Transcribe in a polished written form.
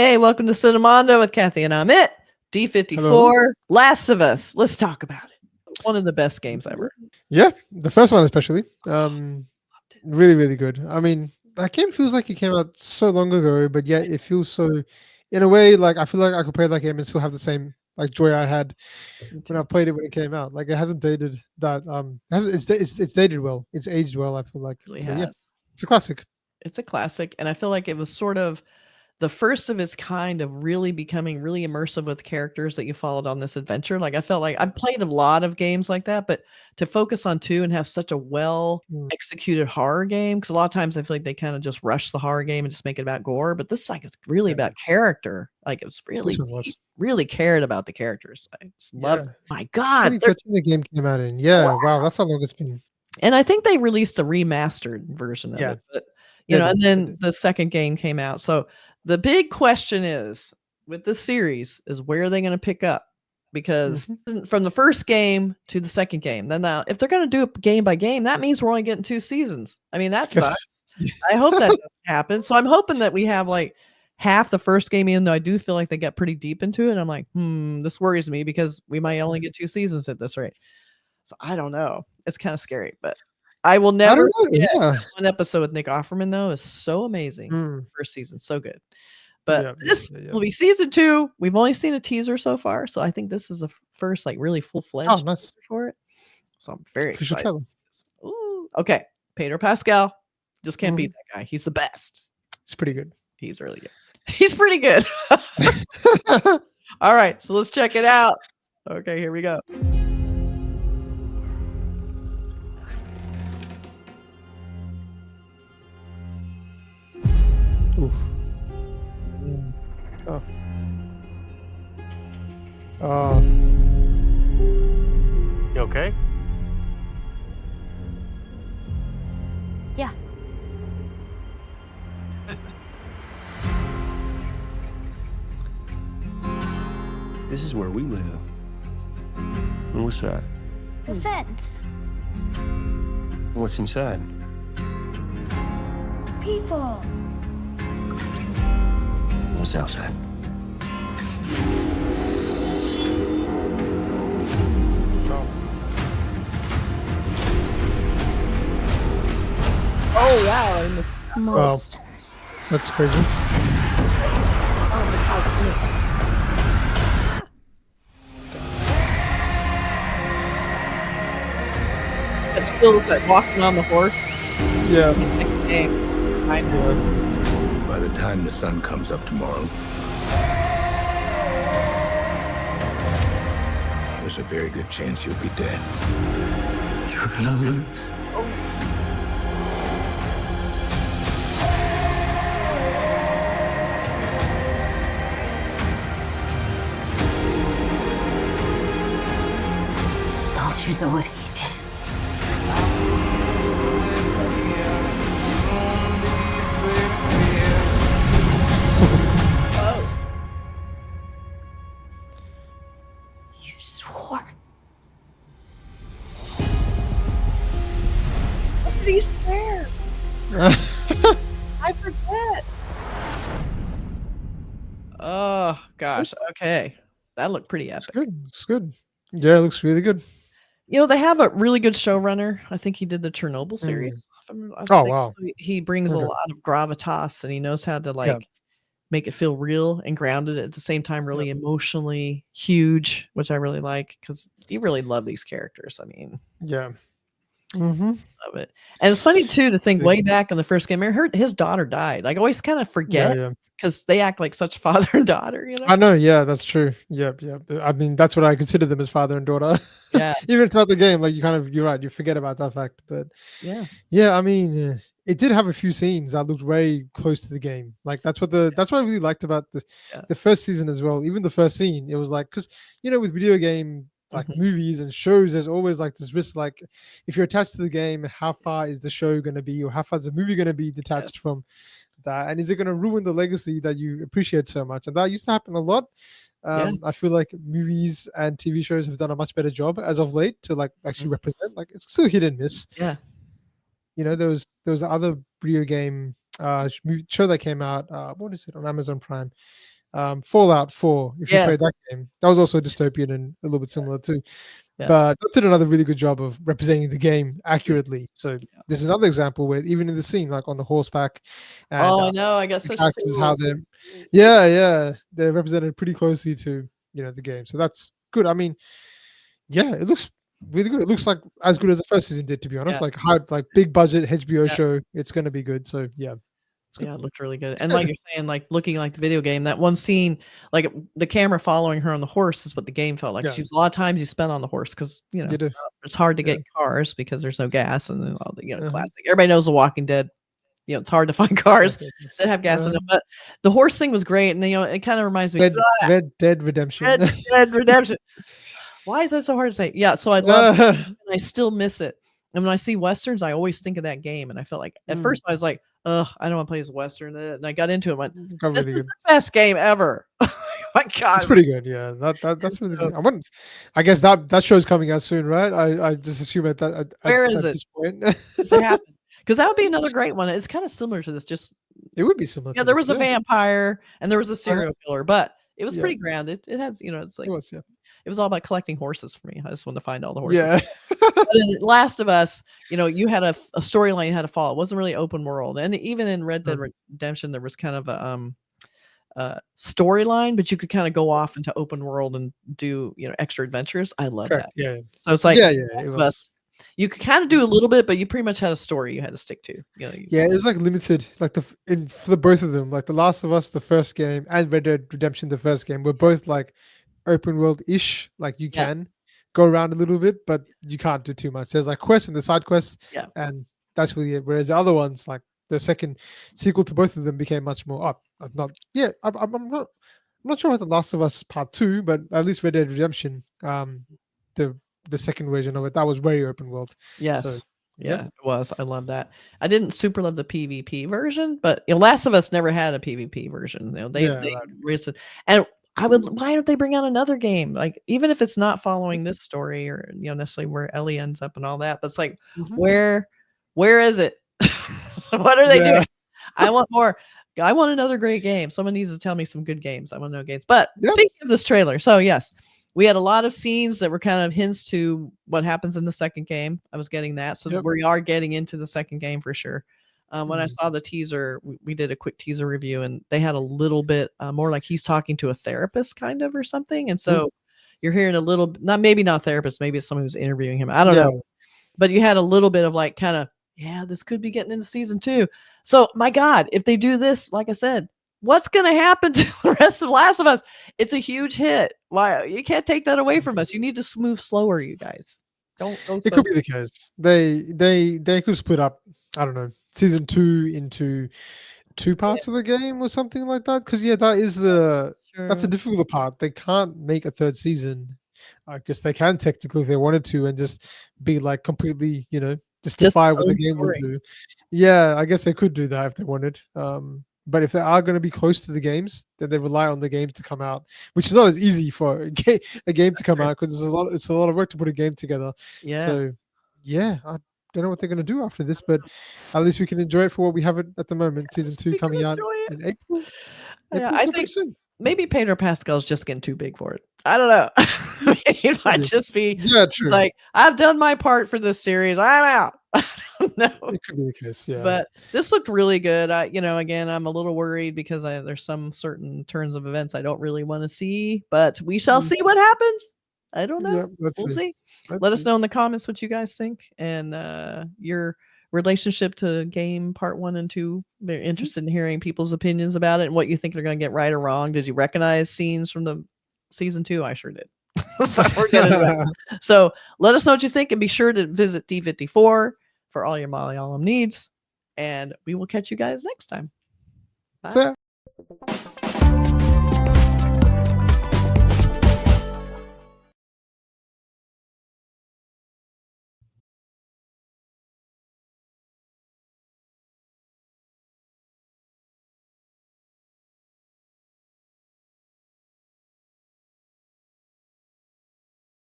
Hey, welcome to Cinemondo with Kathy and Amit. Hello. D54, Last of Us. Let's talk about it. One of the best games ever. Yeah, the first one especially. Loved it. Really, really good. I mean, that game feels like it came out so long ago, but yet it feels so, in a way, like I feel like I could play that game and still have the same like joy I had Me when I too. played it when it came out. Like it hasn't dated that. It's dated well. It's aged well. I feel like. It really So yeah, has. it's a classic. It's a classic, and I feel like it was sort of the first of its kind of really becoming really immersive with characters that you followed on this adventure. Like I felt like I've played a lot of games like that, but to focus on two and have such a well Mm, executed horror game, because a lot of times I feel like they kind of just rush the horror game and just make it about gore. But this like it's really yeah, about character. Like it was this really one deep, was. really cared about the characters. I just loved Yeah, it. My God. 2013 the game came out in. Yeah, wow, that's how long it's been. And I think they released a remastered version of Yeah, it, but, they and did. They then did. the second game came out. So the big question is with this series is where are they gonna pick up? Because Hmm. from the first game to the second game, then now if they're gonna do it game by game, that means we're only getting 2 seasons. I mean, I that guess. sucks. I hope that doesn't happen. So I'm hoping that we have, like, half the first game, even though I do feel like they get pretty deep into it. I'm like, this worries me because we might only get 2 seasons at this rate. So I don't know. It's kinda scary, but I will I never don't know. forget Yeah. that one episode with Nick Offerman, though, is so amazing. Mm, First season, so good. But yeah. Yeah. this Yeah. Yeah. will be season 2. We've only seen a teaser so far, so I think this is the first, like, really Oh, full-fledged nice. teaser for it. So I'm very Official excited. trailer. Ooh, okay. Pedro Pascal. Just can't beat Mhm. that guy. He's the best. It's pretty good. He's really good. He's pretty good. All right, so let's check it out. Okay, here we go. Oof. Oh. Oh. You okay? Yeah. This is where we live. And what's that? The fence. What's inside? People. What's outside? Oh, wow. I missed Wow. Monsters. That's crazy. that chills that walking on the horse. Yeah. Next game. I know. Yeah. By the time the sun comes up tomorrow, there's a very good chance you'll be dead. You're gonna lose. Don't you know what he did? Oh, You swore. what did he swear? I forget. Oh, gosh. Okay. That looked pretty It's epic. good. It's good. Yeah, it looks really good. They have a really good showrunner. I think he did the Chernobyl series. Mm. I Oh, think wow. he brings a Okay. lot of gravitas, and he knows how to, Yeah. like, make it feel real and grounded at the same time, Yeah. really emotionally huge, which I really like because you really love these characters. I mean, Yeah. Mm-hmm. love it. And it's funny too to think Big. way back in the first game. I heard his daughter died. Like, I always kind of Yeah. forget Yeah. because they act like such father and daughter. I know. Yeah, that's true. Yep. Yep. I mean, that's what I consider them as father and daughter. Yeah, Even throughout the game, like you're right. You forget about that fact, but yeah, yeah, I mean, it did have a few scenes that looked very close to the game. Like that's what I really liked about yeah. the first season as well. Even the first scene, it was like because with video game like Mhm. movies and shows, there's always like this risk. Like if you're attached to the game, how far is the show going to be, or how far is the movie going to be detached Yes. from that, and is it going to ruin the legacy that you appreciate so much? And that used to happen a lot. Yeah. I feel like movies and TV shows have done a much better job as of late to like actually Mhm. represent. Like it's still hit and miss. Yeah. There was other video game show that came out. What is it on Amazon Prime? Fallout 4. If you Yes. played that game, that was also dystopian and a little bit similar too. Yeah. But that did another really good job of representing the game accurately. So there's another example where even in the scene, like on the horseback, and Oh, I know. I got the such characters, how chills. they're represented pretty closely to the game. So that's good. I mean, yeah, it looks really good. It looks like as good as the first season did, to be honest. Yeah. Like like big budget HBO Yeah. show. It's gonna be good. So yeah, it's good. Yeah, it looked really good. And like you're saying, like looking like the video game, that one scene, like the camera following her on the horse is what the game felt like. Yeah. She was a lot of times you spent on the horse because You do. it's hard to Yeah. get cars because there's no gas and then all the Uh-huh. classic. Everybody knows The Walking Dead. It's hard to find cars Yes. that have gas in them. But the horse thing was great, and it kind of reminds me Red Dead Redemption. Red Dead Redemption. Why is that so hard to say? Yeah, so I love it, and I still miss it. And when I see westerns, I always think of that game, and I felt like at first I was like, "Ugh, I don't want to play this western." And I got into it, and went, Got "This really is good. the best game ever!" Oh my God, It's pretty good. Yeah, that's really good. I guess that show's coming out soon, right? I just assume at Where is at it? this point. Does it happen? Because that would be another great one. It's kind of similar to this. Just It would be similar. there to was this, a vampire and there was a serial killer, but it was Yeah. pretty grounded. It has, it's like It was, yeah. it was all about collecting horses for me. I just wanted to find all the horses. Yeah. But in Last of Us, you had a storyline you had to follow. It wasn't really open world. And even in Red Dead Redemption, there was kind of a storyline, but you could kind of go off into open world and do extra adventures. I love Correct. that. Yeah. So it's like Yeah. Last It of was. Us, you could kind of do a little bit, but you pretty much had a story you had to stick to. Yeah, it was like limited, like for the both of them, like The Last of Us, the first game, and Red Dead Redemption, the first game, were both like open world ish. Like you Yeah. can go around a little bit, but you can't do too much. There's like quests and the side quests, Yeah. and that's really it. Whereas the other ones, like the second sequel to both of them, became much more up. I'm not sure about The Last of Us Part 2, but at least Red Dead Redemption, the second version of it, that was very open world. Yes. So, yeah, it was. I love that. I didn't super love the PvP version, but Last of Us never had a PvP version. They raised it. And why don't they bring out another game? Like, even if it's not following this story or necessarily where Ellie ends up and all that, but it's like, where is it? What are they doing? I want more. I want another great game. Someone needs to tell me some good games. I want to know games. But speaking of this trailer, so yes, we had a lot of scenes that were kind of hints to what happens in the second game. I was getting that. So we are getting into the second game for sure. When I saw the teaser, we did a quick teaser review, and they had a little bit more like he's talking to a therapist kind of or something. And so you're hearing a little, maybe not therapist, maybe it's someone who's interviewing him. I don't know. But you had a little bit of like kind of, this could be getting into season 2. So my God, if they do this, like I said, what's going to happen to the rest of Last of Us? It's a huge hit. Why you can't take that away from us? You need to move slower, you guys. Don't. It could be the case. They could split up. I don't know, season 2 into 2 parts of the game or something like that. Because that is that's the difficult part. They can't make a 3rd season. I guess they can technically if they wanted to, and just be like completely, just defy what the game would do. Yeah, I guess they could do that if they wanted. But if they are going to be close to the games, then they rely on the games to come out, which is not as easy for a game to come out because it's a lot of work to put a game together. Yeah. So, I don't know what they're going to do after this, but at least we can enjoy it for what we have at the moment. Season 2 coming out in April. I think soon. Maybe Pedro Pascal is just getting too big for it. I don't know. It might just be true. Like, I've done my part for this series. I'm out. I don't know. It could be the case, yeah. But this looked really good. Again, I'm a little worried because there's some certain turns of events I don't really want to see, but we shall see what happens. I don't know. Yeah, we'll see. Let us know in the comments what you guys think and your relationship to game part 1 and 2. Very interested in hearing people's opinions about it and what you think they're going to get right or wrong. Did you recognize scenes from the season 2? I sure did. So we're gonna So let us know what you think and be sure to visit D54 for all your Malayalam needs. And we will catch you guys next time. Bye.